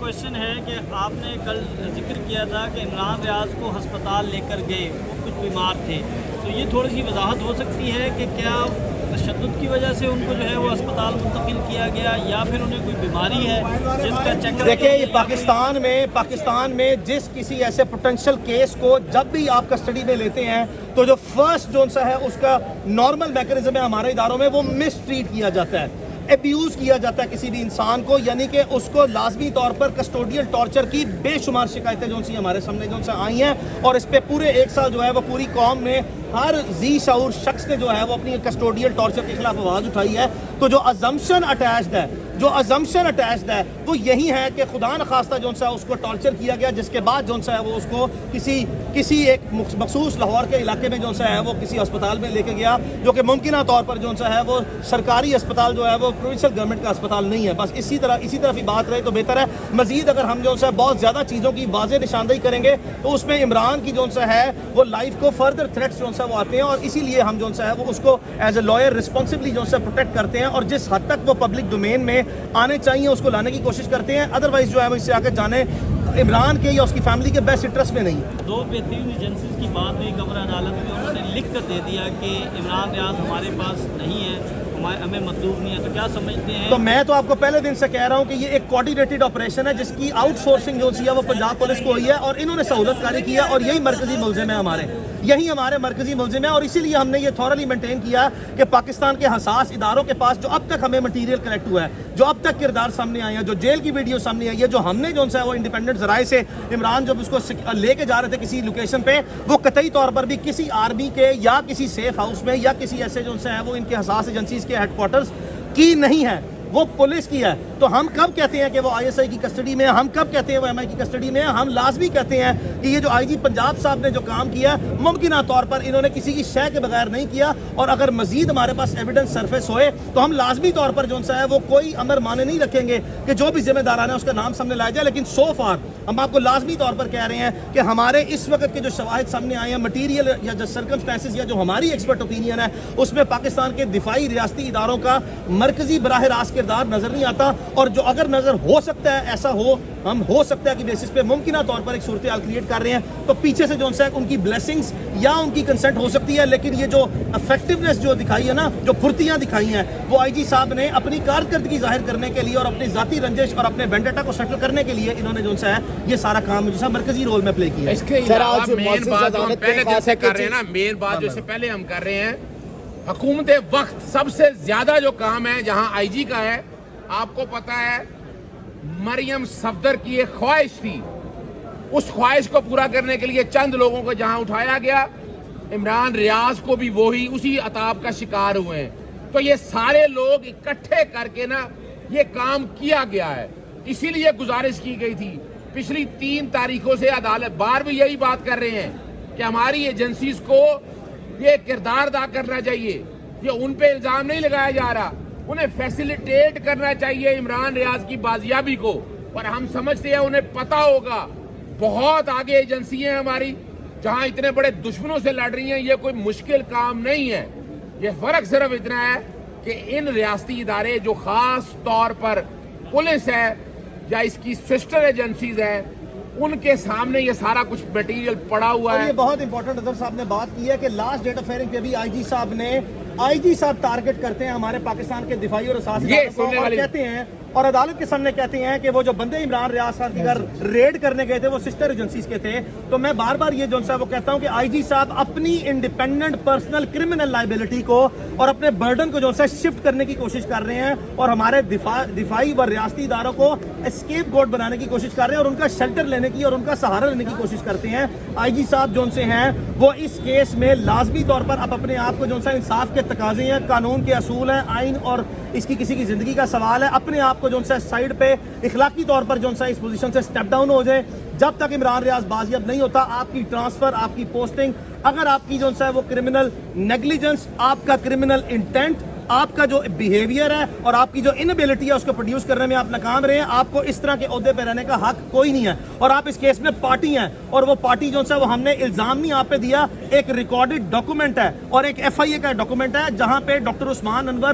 Question ہے کہ آپ نے کل ذکر کیا تھا کہ عمران ریاض کو ہسپتال لے کر گئے، وہ کچھ بیمار تھے، تو یہ تھوڑی سی وضاحت ہو سکتی ہے کہ کیا تشدد کی وجہ سے ان کو جو ہے وہ اسپتال منتقل کیا گیا یا پھر انہیں کوئی بیماری ہے جس کا چیک اپ؟ دیکھیں یہ پاکستان میں جس کسی ایسے پوٹینشیل کیس کو جب بھی آپ کسٹڈی میں لیتے ہیں تو جو فرسٹ جو سا ہے اس کا نارمل میکانزم ہے ہمارے اداروں میں، وہ مس ٹریٹ کیا جاتا ہے، ایبیوز کیا جاتا ہے کسی بھی انسان کو، یعنی کہ اس کو لازمی طور پر کسٹوڈیل ٹارچر کی بے شمار شکایتیں جو سی ہمارے سامنے جو آئی ہیں، اور اس پہ پورے ایک سال جو ہے وہ پوری قوم نے، ہر ذی شعور شخص نے جو ہے وہ اپنی کسٹوڈیل ٹارچر کے خلاف آواز اٹھائی ہے۔ تو جو ازمپشن اٹیچڈ ہے وہ یہی ہے کہ خدا نخواستہ جو سا اس کو ٹارچر کیا گیا، جس کے بعد جو سا ہے وہ اس کو کسی ایک مخصوص لاہور کے علاقے میں جو سا ہے وہ کسی اسپتال میں لے کے گیا، جو کہ ممکنہ طور پر جو سا ہے وہ سرکاری اسپتال جو ہے وہ پروونشل گورنمنٹ کا اسپتال نہیں ہے۔ بس اسی طرف ہی بات رہے تو بہتر ہے۔ مزید اگر ہم جو سا بہت زیادہ چیزوں کی واضح نشاندہی کریں گے تو اس میں عمران کی جو سا ہے وہ لائف کو فردر تھریٹس جو سا وہ آتے ہیں، اور اسی لیے ہم جو سا ہے وہ اس کو ایز اے لائر رسپانسبلی جو سا پروٹیکٹ کرتے ہیں، اور جس حد تک وہ پبلک ڈومین میں آنے چاہیے اس کو لانے کی کوشش کرتے ہیں۔ ادروائز جو ہے وہ اس سے آگے جانے عمران کے یا اس کی فیملی کے بیسٹ انٹرسٹ میں نہیں ہے۔ دو بہترین ایجنسیز کی بات ہوئی قبر عدالت میں، انہوں نے لکھ کر دے دیا کہ عمران ریاض ہمارے پاس نہیں ہے، ہمیں مطلوب نہیں ہے، تو کیا سمجھتے ہیں؟ تو میں تو آپ کو پہلے دن سے کہہ رہا ہوں کہ یہ ایک کوآرڈینیٹڈ آپریشن ہے جس کی آؤٹ سورسنگ جو سی ہے وہ پنجاب پولیس کو ہوئی ہے، اور انہوں نے سہولت کاری کی ہے، اور یہی مرکزی ملزم ہے ہمارے مرکزی ملزم ہیں، اور اسی لیے ہم نے یہ تھورلی مینٹین کیا کہ پاکستان کے حساس اداروں کے پاس جو اب تک ہمیں مٹیریل کلیکٹ ہوا ہے، جو اب تک کردار سامنے آئے ہیں، جو جیل کی ویڈیو سامنے آئی ہے، جو ہم نے جو ہے وہ انڈیپینڈنٹ ذرائع سے عمران جب اس کو لے کے جا رہے تھے کسی لوکیشن پہ، وہ قطعی طور پر بھی کسی آرمی کے یا کسی سیف ہاؤس میں یا کسی ایسے جو ہے وہ ان کے حساس ایجنسیز کے ہیڈ کوارٹرز کی نہیں ہے، وہ پولیس کی ہے۔ تو ہم کب کہتے ہیں کہ وہ آئی ایس آئی کی کسٹڈی میں ہے، ہم کب کہتے ہیں وہ ایم آئی کی کسٹڈی میں ہے؟ ہم لازمی کہتے ہیں کہ یہ جو آئی جی پنجاب صاحب نے جو کام کیا ممکنہ طور پر انہوں نے کسی کی شے کے بغیر نہیں کیا، اور اگر مزید ہمارے پاس ایویڈنس سرفیس ہوئے تو ہم لازمی طور پر جو ہے وہ کوئی امر مانے نہیں رکھیں گے کہ جو بھی ذمہ داران ہے اس کا نام سامنے لایا جائے۔ لیکن سو فار ہم آپ کو لازمی طور پر کہہ رہے ہیں کہ ہمارے اس وقت کے جو شواہد سامنے آئے ہیں، مٹیریل یا جو سرکمسٹانسز یا جو ہماری ایکسپرٹ اوپینین ہے، اس میں پاکستان کے دفاعی ریاستی اداروں کا مرکزی براہ راست کردار نظر نہیں آتا، اور جو اگر نظر ہو سکتا ہے ایسا ہم ہو سکتا ہے کہ بیسس پہ ممکنہ طور پر ایک صورتحال کریٹ کر رہے ہیں، تو پیچھے سے جو ہے ان کی بلیسنگز یا ان کی کنسنٹ ہو سکتی ہے، لیکن یہ جو افیکٹونیس جو دکھائی ہے نا، جو پھرتیاں دکھائی ہیں، وہ آئی جی صاحب نے اپنی کارکردگی ظاہر کرنے کے لیے اور اپنی ذاتی رنجش اور اپنے وینڈیٹا کو سیٹل کرنے کے لیے انہوں نے جو ہے یہ سارا کام جو ہے مرکزی رول میں پلے کیا ہے۔ اس کے علاوہ مین بات جو ہم پہلے دن سے کر رہے ہیں نا، مین بات جو اس سے پہلے ہم کر رہے ہیں، حکومت وقت سب سے زیادہ جو کام ہے جہاں آئی جی کا ہے، آپ کو پتا ہے مریم صفدر کی ایک خواہش تھی، اس خواہش کو پورا کرنے کے لیے چند لوگوں کو جہاں اٹھایا گیا، عمران ریاض کو بھی وہی اسی عطاب کا شکار ہوئے ہیں۔ تو یہ سارے لوگ اکٹھے کر کے نا یہ کام کیا گیا ہے، اسی لیے گزارش کی گئی تھی پچھلی 3 تاریخوں سے عدالت بار بھی یہی بات کر رہے ہیں کہ ہماری ایجنسیز کو یہ کردار ادا کرنا چاہیے، یہ ان پہ الزام نہیں لگایا جا رہا، انہیں فیسیلیٹیٹ کرنا چاہیے عمران ریاض کی بازیابی کو، اور ہم سمجھتے ہیں انہیں پتا ہوگا بہت آگے ایجنسی ہیں ہماری جہاں اتنے بڑے دشمنوں سے لڑ رہی ہیں، یہ کوئی مشکل کام نہیں ہے۔ یہ فرق صرف اتنا ہے کہ ان ریاستی ادارے جو خاص طور پر پولیس ہے یا اس کی سسٹر ایجنسیز ہیں، ان کے سامنے یہ سارا کچھ میٹیریل پڑا ہوا ہے۔ یہ بہت امپورٹنٹ اظہر صاحب نے بات کی ہے کہ لاسٹ ڈیٹ آف ہیئرنگ پہ بھی آئی جی صاحب ٹارگٹ کرتے ہیں ہمارے پاکستان کے دفاعی اور اساسی اداروں کو، اور کہتے ہیں اور عدالت کے سامنے کہتے ہیں کہ وہ جو بندے عمران ریاض صاحب کی گھر ریڈ کرنے گئے تھے وہ سسٹر ایجنسیز کے تھے۔ تو میں بار بار یہ جو ہے وہ کہتا ہوں کہ آئی جی صاحب اپنی انڈیپینڈنٹ پرسنل کرمنل لائبلٹی کو اور اپنے برڈن کو جو ہے شفٹ کرنے کی کوشش کر رہے ہیں، اور ہمارے دفاعی و ریاستی اداروں کو اسکیپ گوٹ بنانے کی کوشش کر رہے ہیں، اور ان کا شیلٹر لینے کی اور ان کا سہارا لینے کی کوشش کرتے ہیں۔ آئی جی صاحب جو سے ہیں وہ اس کیس میں لازمی طور پر اب اپنے آپ کو جو ہے انصاف کے تقاضے ہیں، قانون کے اصول ہیں، آئین اور اس کی کسی کی زندگی کا سوال ہے، اپنے آپ کو جو ہے سائڈ پہ اخلاقی طور پر جو ہے اس پوزیشن سے سٹیپ ڈاؤن ہو جائے۔ جب تک عمران ریاض بازیاب نہیں ہوتا، آپ کی ٹرانسفر، آپ کی پوسٹنگ، اگر آپ کی جو ہے وہ کرمنل نیگلیجنس، آپ کا کرمنل انٹینٹ، آپ کا جو بیہیویئر ہے اور آپ کی جو انیبلٹی ہے اس کو پروڈیوس کرنے میں آپ ناکام رہے ہیں، آپ کو اس طرح کے عہدے پہ رہنے کا حق کوئی نہیں ہے، اور آپ اس کیس میں پارٹی ہیں، اور وہ پارٹی جو ہے وہ ہم نے الزام نہیں آپ پہ دیا، ایک ریکارڈڈ ڈاکومنٹ ہے اور ایک ایف آئی اے کا ڈاکومنٹ ہے جہاں پہ ڈاکٹر عثمان انور